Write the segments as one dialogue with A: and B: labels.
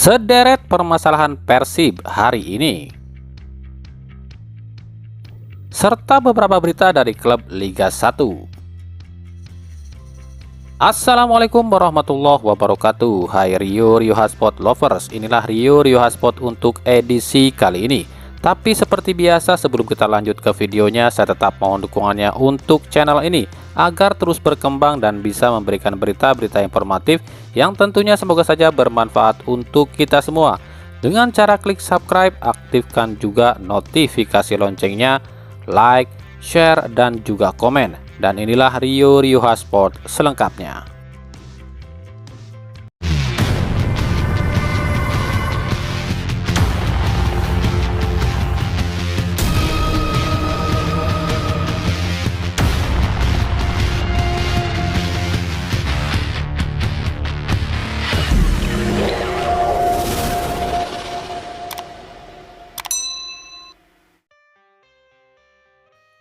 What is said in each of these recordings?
A: Sederet permasalahan Persib hari ini, serta beberapa berita dari klub Liga 1. Assalamualaikum warahmatullahi wabarakatuh. Hai Rio Hotspot lovers, inilah Rio Hotspot untuk edisi kali ini. Tapi seperti biasa, sebelum kita lanjut ke videonya, saya tetap mohon dukungannya untuk channel ini agar terus berkembang dan bisa memberikan berita-berita informatif yang tentunya semoga saja bermanfaat untuk kita semua. Dengan cara klik subscribe, aktifkan juga notifikasi loncengnya, like, share, dan juga komen. Dan inilah Rio Hotspot selengkapnya.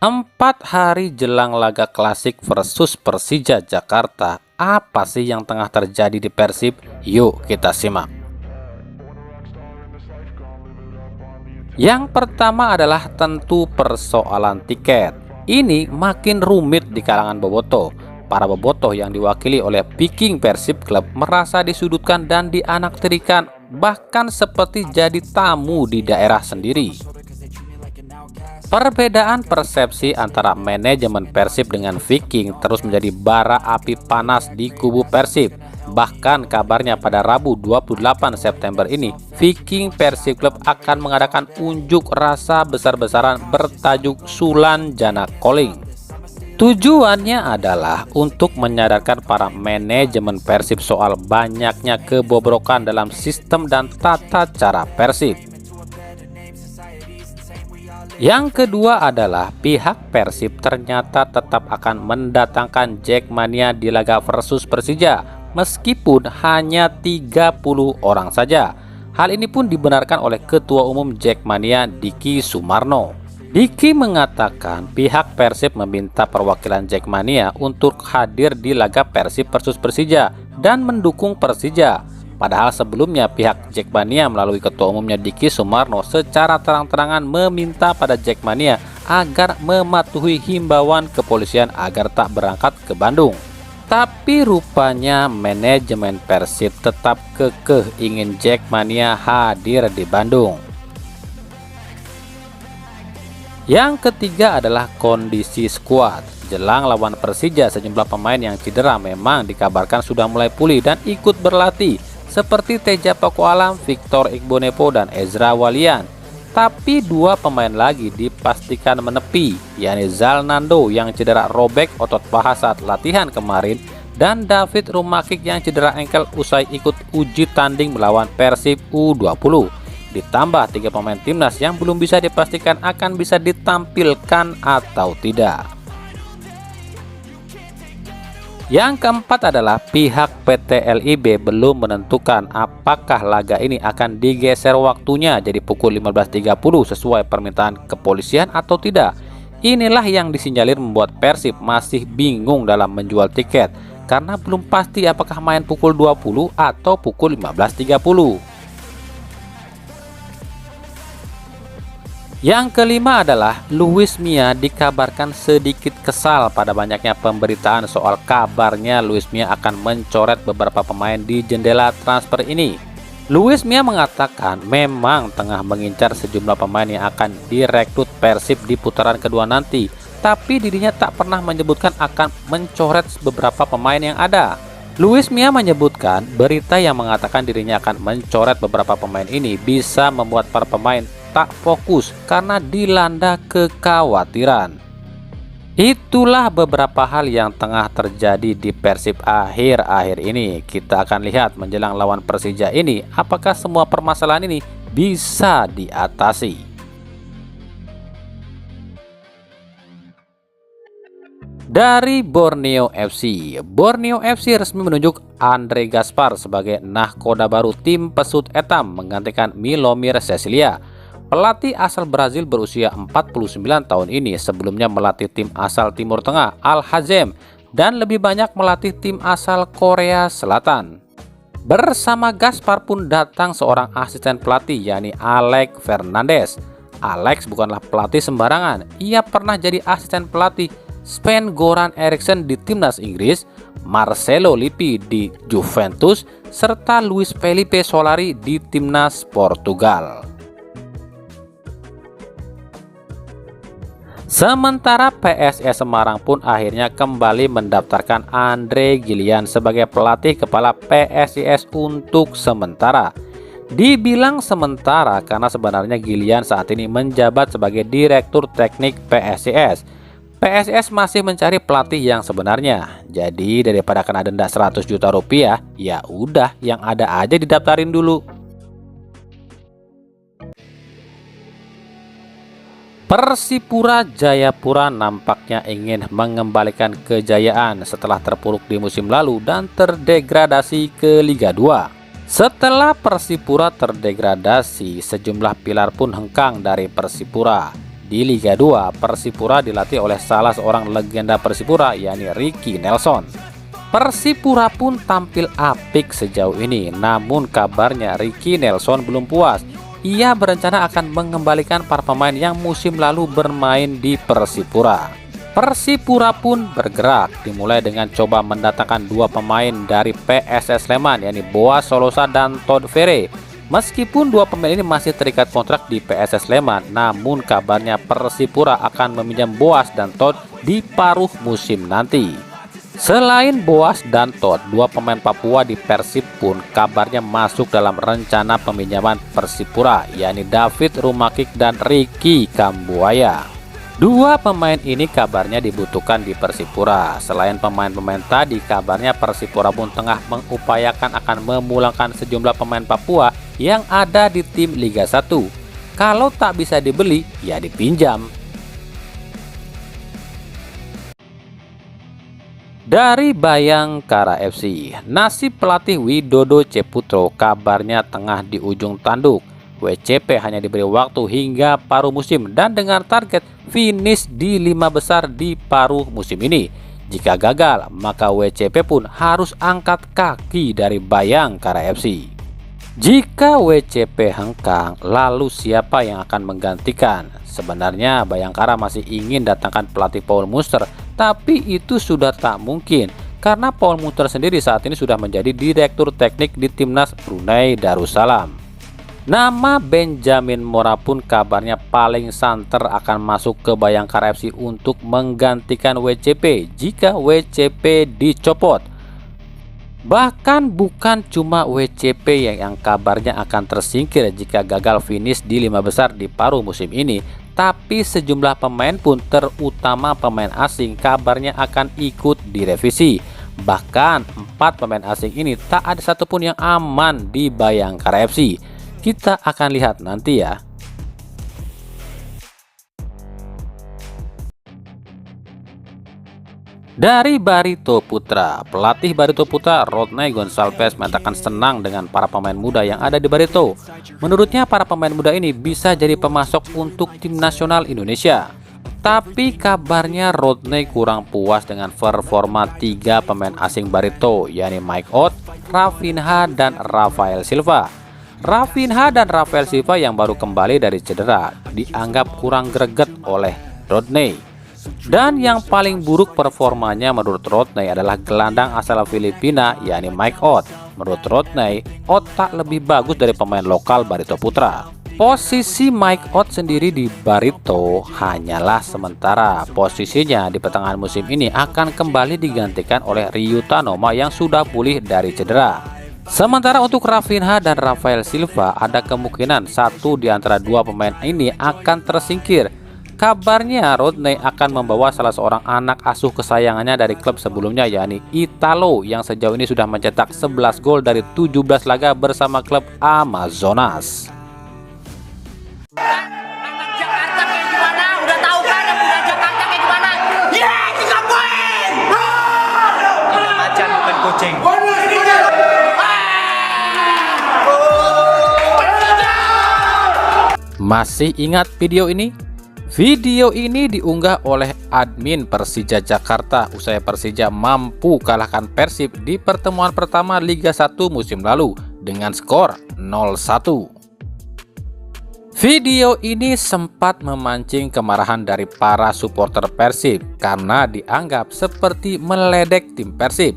A: Empat hari jelang laga klasik versus Persija Jakarta, apa sih yang tengah terjadi di Persib? Yuk kita simak. Yang pertama adalah tentu persoalan tiket. Ini makin rumit di kalangan bobotoh. Para bobotoh yang diwakili oleh Viking Persib Club merasa disudutkan dan dianaktirikan, bahkan seperti jadi tamu di daerah sendiri. Perbedaan persepsi antara manajemen Persib dengan Viking terus menjadi bara api panas di kubu Persib. Bahkan kabarnya pada Rabu 28 September ini, Viking Persib Club akan mengadakan unjuk rasa besar-besaran bertajuk Sulanjana Calling. Tujuannya adalah untuk menyadarkan para manajemen Persib soal banyaknya kebobrokan dalam sistem dan tata cara Persib. Yang kedua adalah pihak Persib ternyata tetap akan mendatangkan Jackmania di laga versus Persija meskipun hanya 30 orang saja. Hal ini pun dibenarkan oleh Ketua Umum Jackmania Diki Sumarno. Diki mengatakan pihak Persib meminta perwakilan Jackmania untuk hadir di laga Persib versus Persija dan mendukung Persija. Padahal sebelumnya pihak Jackmania melalui Ketua Umumnya Diki Sumarno secara terang-terangan meminta pada Jackmania agar mematuhi himbauan kepolisian agar tak berangkat ke Bandung. Tapi rupanya manajemen Persib tetap kekeh ingin Jackmania hadir di Bandung. Yang ketiga adalah kondisi skuad. Jelang lawan Persija, sejumlah pemain yang cedera memang dikabarkan sudah mulai pulih dan ikut berlatih, seperti Teja Pakualam, Victor Igbonepo, dan Ezra Walian. Tapi dua pemain lagi dipastikan menepi, yakni Zalnando yang cedera robek otot paha saat latihan kemarin, dan David Rumakik yang cedera engkel usai ikut uji tanding melawan Persib U20. Ditambah 3 pemain timnas yang belum bisa dipastikan akan bisa ditampilkan atau tidak. Yang keempat adalah pihak PT LIB belum menentukan apakah laga ini akan digeser waktunya jadi pukul 15.30 sesuai permintaan kepolisian atau tidak. Inilah yang disinyalir membuat Persib masih bingung dalam menjual tiket karena belum pasti apakah main pukul 20 atau pukul 15.30. Yang kelima adalah Luis Mia dikabarkan sedikit kesal pada banyaknya pemberitaan soal kabarnya Luis Mia akan mencoret beberapa pemain di jendela transfer ini. Luis Mia mengatakan memang tengah mengincar sejumlah pemain yang akan direkrut Persib di putaran kedua nanti, tapi dirinya tak pernah menyebutkan akan mencoret beberapa pemain yang ada. Luis Mia menyebutkan berita yang mengatakan dirinya akan mencoret beberapa pemain ini bisa membuat para pemain tak fokus karena dilanda kekhawatiran. Itulah beberapa hal yang tengah terjadi di Persib akhir-akhir ini. Kita akan lihat menjelang lawan Persija ini apakah semua permasalahan ini bisa diatasi. Dari Borneo FC, Borneo FC resmi menunjuk Andre Gaspar sebagai nahkoda baru tim Pesut Etam menggantikan Milomir Cecilia. Pelatih asal Brazil berusia 49 tahun ini sebelumnya melatih tim asal Timur Tengah Al Hazem dan lebih banyak melatih tim asal Korea Selatan. Bersama Gaspar pun datang seorang asisten pelatih, yakni Alex Fernandez. Alex bukanlah pelatih sembarangan. Ia pernah jadi asisten pelatih Sven-Goran Eriksson di timnas Inggris, Marcelo Lippi di Juventus, serta Luis Felipe Solari di timnas Portugal. Sementara PSS Semarang pun akhirnya kembali mendaftarkan Andre Gillian sebagai pelatih kepala PSIS untuk sementara. Dibilang sementara karena sebenarnya Gillian saat ini menjabat sebagai Direktur Teknik PSIS. PSIS masih mencari pelatih yang sebenarnya. Jadi daripada kena denda 100 juta rupiah, ya udah yang ada aja didaftarin dulu. Persipura Jayapura nampaknya ingin mengembalikan kejayaan setelah terpuruk di musim lalu dan terdegradasi ke Liga 2. Setelah Persipura terdegradasi, sejumlah pilar pun hengkang dari Persipura. Di Liga 2, Persipura dilatih oleh salah seorang legenda Persipura, yakni Ricky Nelson. Persipura pun tampil apik sejauh ini, namun kabarnya Ricky Nelson belum puas. Ia berencana akan mengembalikan para pemain yang musim lalu bermain di Persipura. Persipura pun bergerak, dimulai dengan coba mendatangkan dua pemain dari PSS Sleman, yakni Boas Solosa dan Todd Ferre. Meskipun dua pemain ini masih terikat kontrak di PSS Sleman, namun kabarnya Persipura akan meminjam Boas dan Todd di paruh musim nanti. Selain Boas dan Todd, dua pemain Papua di Persib pun kabarnya masuk dalam rencana peminjaman Persipura, yakni David Rumakik dan Ricky Kambuaya. Dua pemain ini kabarnya dibutuhkan di Persipura. Selain pemain-pemain tadi, kabarnya Persipura pun tengah mengupayakan akan memulangkan sejumlah pemain Papua yang ada di tim Liga 1. Kalau tak bisa dibeli, ya dipinjam. Dari Bayangkara FC, nasib pelatih Widodo Ceputro kabarnya tengah di ujung tanduk. WCP hanya diberi waktu hingga paruh musim dan dengan target finish di 5 besar di paruh musim ini. Jika gagal, maka WCP pun harus angkat kaki dari Bayangkara FC. Jika WCP hengkang, lalu siapa yang akan menggantikan? Sebenarnya Bayangkara masih ingin datangkan pelatih Paul Muster, tapi itu sudah tak mungkin karena Paul Muster sendiri saat ini sudah menjadi Direktur Teknik di Timnas Brunei Darussalam. Nama Benjamin Mora pun kabarnya paling santer akan masuk ke Bayangkara FC untuk menggantikan WCP jika WCP dicopot. Bahkan bukan cuma WCP yang kabarnya akan tersingkir jika gagal finish di 5 besar di paruh musim ini, tapi sejumlah pemain pun terutama pemain asing kabarnya akan ikut direvisi. Bahkan 4 pemain asing ini tak ada satupun yang aman di Bayangkara FC. Kita akan lihat nanti ya. Dari Barito Putra, pelatih Barito Putra Rodney Gonçalves menyatakan senang dengan para pemain muda yang ada di Barito. Menurutnya para pemain muda ini bisa jadi pemasok untuk tim nasional Indonesia. Tapi kabarnya Rodney kurang puas dengan performa 3 pemain asing Barito, yakni Mike Ott, Rafinha, dan Rafael Silva. Rafinha dan Rafael Silva yang baru kembali dari cedera dianggap kurang greget oleh Rodney. Dan yang paling buruk performanya menurut Rodney adalah gelandang asal Filipina, yakni Mike Ott. Menurut Rodney, Ott tak lebih bagus dari pemain lokal Barito Putra. Posisi Mike Ott sendiri di Barito hanyalah sementara. Posisinya di pertengahan musim ini akan kembali digantikan oleh Ryu Tanoma yang sudah pulih dari cedera. Sementara untuk Rafinha dan Rafael Silva, ada kemungkinan satu di antara dua pemain ini akan tersingkir. Kabarnya Rodney akan membawa salah seorang anak asuh kesayangannya dari klub sebelumnya, yakni Italo, yang sejauh ini sudah mencetak 11 gol dari 17 laga bersama klub Amazonas.
B: Anak Jakarta kayak gimana? Udah tahu kan yang muda Jakarta kayak gimana? Ya, 3 poin!
C: Ini macan bukan kucing.
A: Masih ingat video ini? Video ini diunggah oleh admin Persija Jakarta usai Persija mampu kalahkan Persib di pertemuan pertama Liga 1 musim lalu dengan skor 0-1. Video ini sempat memancing kemarahan dari para supporter Persib karena dianggap seperti meledek tim Persib.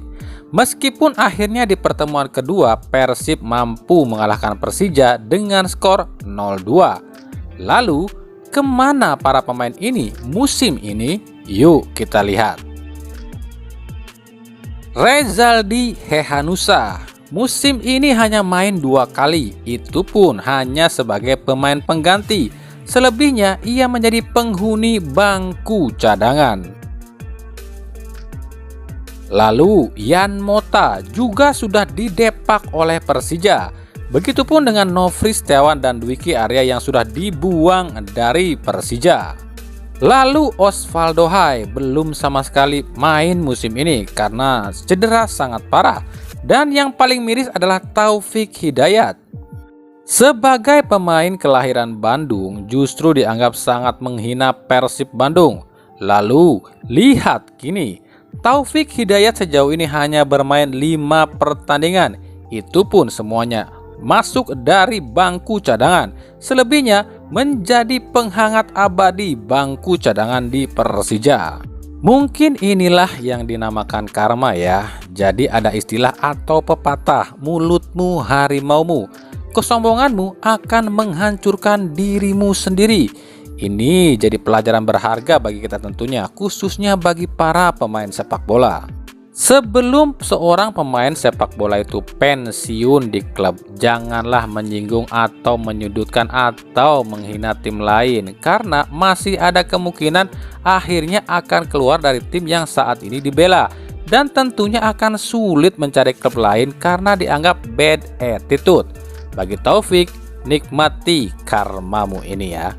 A: Meskipun akhirnya di pertemuan kedua Persib mampu mengalahkan Persija dengan skor 0-2. Lalu, kemana para pemain ini musim ini? Yuk kita lihat. Rezaldi Hehanussa musim ini hanya main 2 kali, itu pun hanya sebagai pemain pengganti. Selebihnya ia menjadi penghuni bangku cadangan. Lalu Yan Mota juga sudah didepak oleh Persija. Begitupun dengan Nofri Setiawan dan Dwiki Arya yang sudah dibuang dari Persija. Lalu Osvaldo Hai belum sama sekali main musim ini karena cedera sangat parah. Dan yang paling miris adalah Taufik Hidayat. Sebagai pemain kelahiran Bandung justru dianggap sangat menghina Persib Bandung. Lalu lihat kini, Taufik Hidayat sejauh ini hanya bermain 5 pertandingan. Itu pun semuanya masuk dari bangku cadangan. Selebihnya menjadi penghangat abadi bangku cadangan di Persija. Mungkin inilah yang dinamakan karma ya. Jadi ada istilah atau pepatah, mulutmu harimaumu, kesombonganmu akan menghancurkan dirimu sendiri. Ini jadi pelajaran berharga bagi kita tentunya, khususnya bagi para pemain sepak bola. Sebelum seorang pemain sepak bola itu pensiun di klub, janganlah menyinggung atau menyudutkan atau menghina tim lain, karena masih ada kemungkinan akhirnya akan keluar dari tim yang saat ini dibela, dan tentunya akan sulit mencari klub lain karena dianggap bad attitude. Bagi Taufik, nikmati karmamu ini ya.